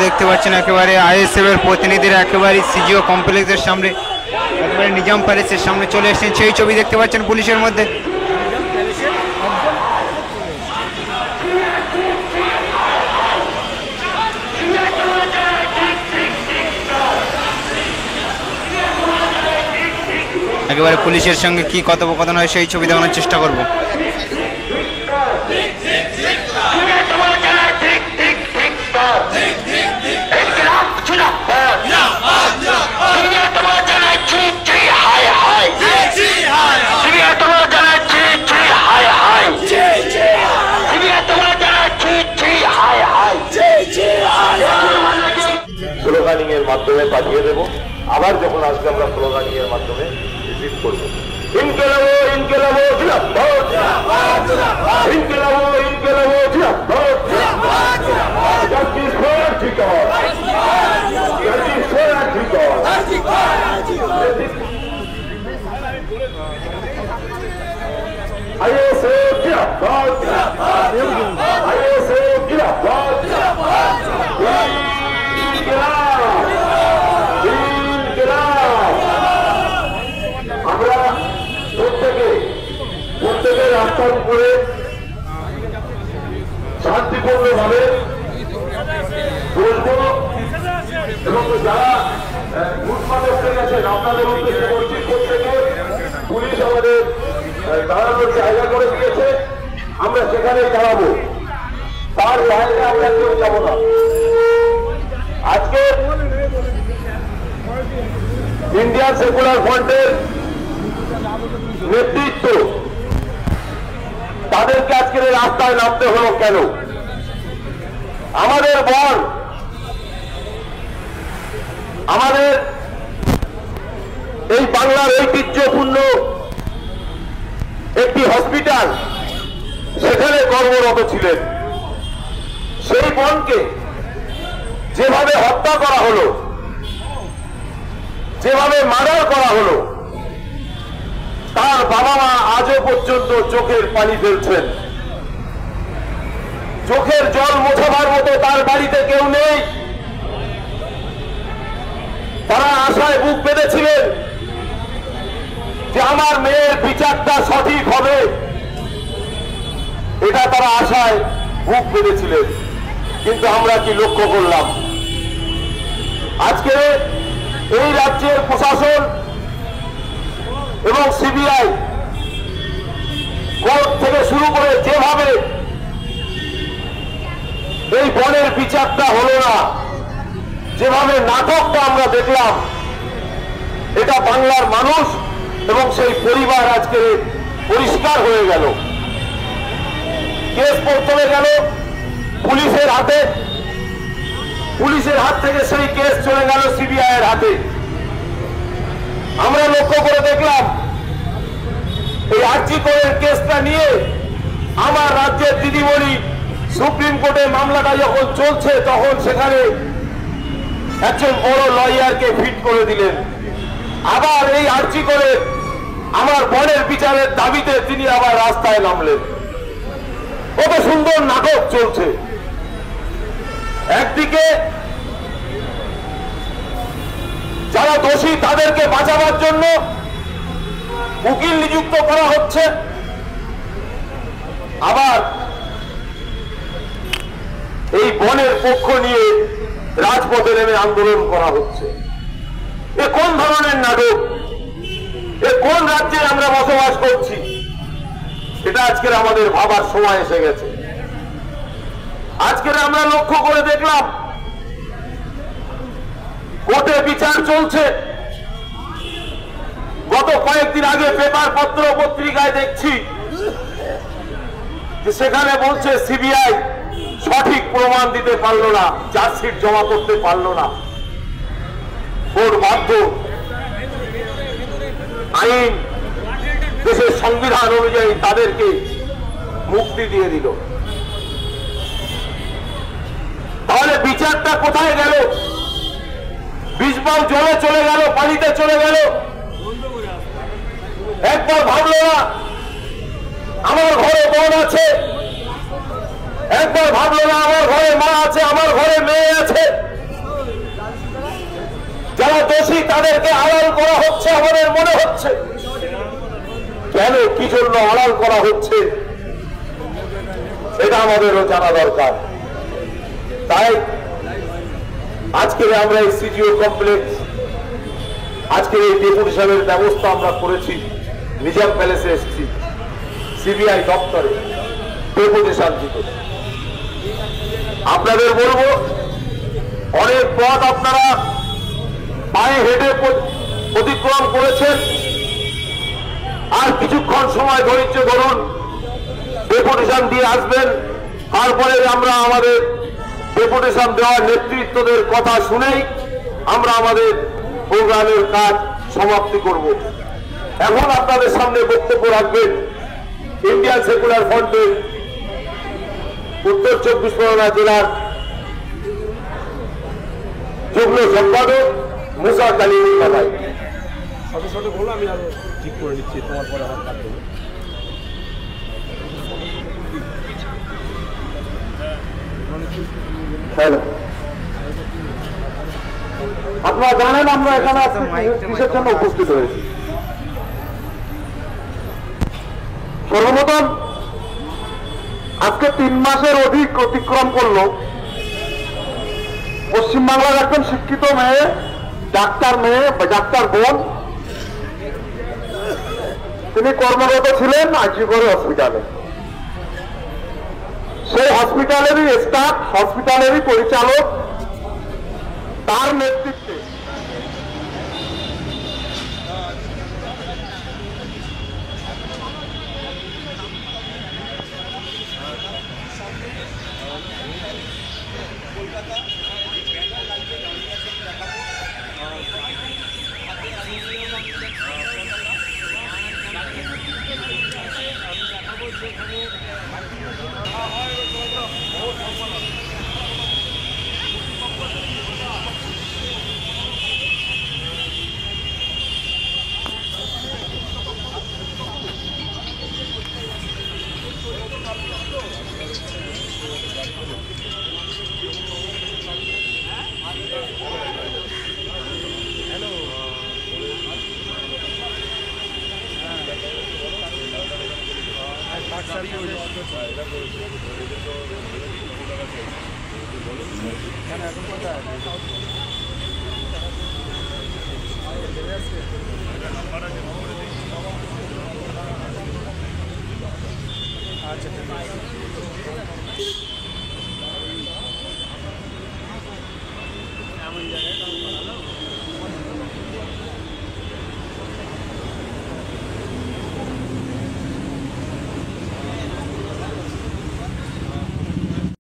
দেখতে পাচ্ছেন একেবারে আইএসএফ এর প্রতিনিধিরা একেবারে সিজিও কমপ্লেক্সের সামনে একেবারে নিজাম প্যালেসের সামনে চলে এসেছেন, সেই ছবি দেখতে পাচ্ছেন পুলিশের মধ্যে। একেবারে পুলিশের সঙ্গে কি কথোপকথন হয় সেই ছবি দেখানোর চেষ্টা করব। স্লোগানিং এর মাধ্যমে পাঠিয়ে দেব, আবার যখন আসবে আমরা স্লোগানিং এর মাধ্যমে রিসিভ করবো। ইনকিলাবো ইনকিলাবো জিন্দাবাদ, ইনকিলাবো ইনকিলাবো জিন্দাবাদ, জাস্টিস ফর ঠিকর, জাস্টিস ফর ঠিকর, আইএসএফ জিন্দাবাদ, আইএসএফ জিন্দাবাদ, আমরা প্রত্যেকে রাস্তার উপরে শান্তিপূর্ণ ভাবে বসবো এবং যারা ফুটপাত হয়ে গেছেন আপনাদের উদ্দেশ্যে বলছি, প্রত্যেকে পুলিশ আমাদের দাঁড়ানোর জায়গা করে দিয়েছে, আমরা সেখানেই দাঁড়াবো, তার বাইরে আমরা কেউ যাবো না। আজকে ইন্ডিয়ান সেকুলার ফ্রন্টের নেতৃত্ব, তাদেরকে আজকের রাস্তায় নামতে হলো কেন? আমাদের বল, আমাদের এই বাংলার ঐতিহ্যপূর্ণ একটি হসপিটাল, সেখানে কর্মরত ছিলেন। সেই বনকে যেভাবে হত্যা করা হলো, যেভাবে মার্ডার করা হলো, তার বাবা মা আজও পর্যন্ত চোখের পানি ফেলছেন। চোখের জল মোছাবার মতো তার বাড়িতে কেউ নেই। তারা আশায় বুক বেঁধেছিলেন যে আমার মেয়ের বিচারটা সঠিক হবে, এটা তারা আশায় বুক বেঁধেছিলেন। কিন্তু আমরা কি লক্ষ্য করলাম? আজকে এই রাজ্যের প্রশাসন এবং সিবিআই কোর্ট থেকে শুরু করে যেভাবে এই বনের বিচারটা হলো না, যেভাবে নাটকটা আমরা দেখলাম, এটা বাংলার মানুষ এবং সেই পরিবার আজকে পরিষ্কার হয়ে গেল। কেস চলে গেল পুলিশের হাতে, পুলিশের হাত থেকে সেই কেস চলে গেল সিবিআই এর হাতে। আমরা লক্ষ্য করে দেখলাম এই আরজি কোর্টের কেসটা নিয়ে আমার রাজ্যের দিদিমণি সুপ্রিম কোর্টে মামলাটা যখন চলছে, তখন সেখানে একজন বড় লয়ারকে ফিট করে দিলেন। আবার এই আরজি কোর্টে আমার বনের বিচারের দাবিতে তিনি আবার রাস্তায় নামলেন। কত সুন্দর নাটক চলছে। একদিকে যারা দোষী তাদেরকে বাঁচাবার জন্য উকিল নিযুক্ত করা হচ্ছে, আবার এই বনের পক্ষ নিয়ে রাজপথে নেমে আন্দোলন করা হচ্ছে। এ কোন ধরনের নাটক? এ কোন রাজ্যে আমরা বসবাস করছি? এটা আজকের আমাদের ভাবার সময় এসে গেছে। আজকের আমরা লক্ষ্য করে দেখলাম কোর্টে বিচার চলছে। গত কয়েকদিন আগে পেপার পত্র পত্রিকায় দেখছি যে সেখানে বলছে সিবিআই সঠিক প্রমাণ দিতে পারল না, চার্জশিট জমা করতে পারল না। কোর্ট বাধ্য, আইন দেশের সংবিধান অনুযায়ী তাদেরকে মুক্তি দিয়ে দিল। তাহলে বিচারটা কোথায় গেল? বিষবাউ জলে চলে গেল, পানিতে চলে গেল। একবার ভাবলো না আমার ঘরে বোন আছে, একবার ভাবলো না আমার ঘরে মা আছে, আমার ঘরে মেয়ে আছে। তাদেরকে আড়াল করা হচ্ছে আমাদের মনে হচ্ছে। কেন, কি জন্য আড়াল করা হচ্ছে এটা আমাদেরও জানা দরকার। তাই আজকে আমরা এই সিজিও কমপ্লেক্স, আজকের এই ডেপুটেশনের ব্যবস্থা আমরা করেছি। নিজাম প্যালেসে এসেছি, সিবিআই দপ্তরে ডেপুটেশন দিতে। আপনাদের বলবো, অনেক পথ আপনারা পায়ে হেঁটে অতিক্রম করেছেন, আর কিছুক্ষণ সময় ধৈর্য ধরুন, ডেপুটেশন দিয়ে আসবেন। তারপরে আমরা আমাদের ডেপুটেশন দেওয়ার নেতৃত্বদের কথা শুনেই আমরা আমাদের প্রোগ্রামের কাজ সমাপ্তি করব। এখন আপনাদের সামনে বক্তব্য রাখবেন ইন্ডিয়ান সেকুলার ফ্রন্টের উত্তর 24 পরগনা জেলার যুগ্ম সম্পাদক মুসা কালিম ভাই। বলো, আমি আরো ঠিক করে নিচ্ছি, তোমার পরে আমার কাজ করবো। আপনারা জানেন আমরা এখানে কিসের জন্য উপস্থিত হয়েছি। সর্বপ্রথম আজকে 3 মাসের অধিক অতিক্রম করলো পশ্চিমবাংলার একজন শিক্ষিত মেয়ে, ডাক্তার বোন, তিনি কর্মরত ছিলেন আইজিকর হসপিটালে। সেই হসপিটালেরই স্টাফ, হসপিটালেরই পরিচালক, তার নেতৃত্বে আচ্ছা।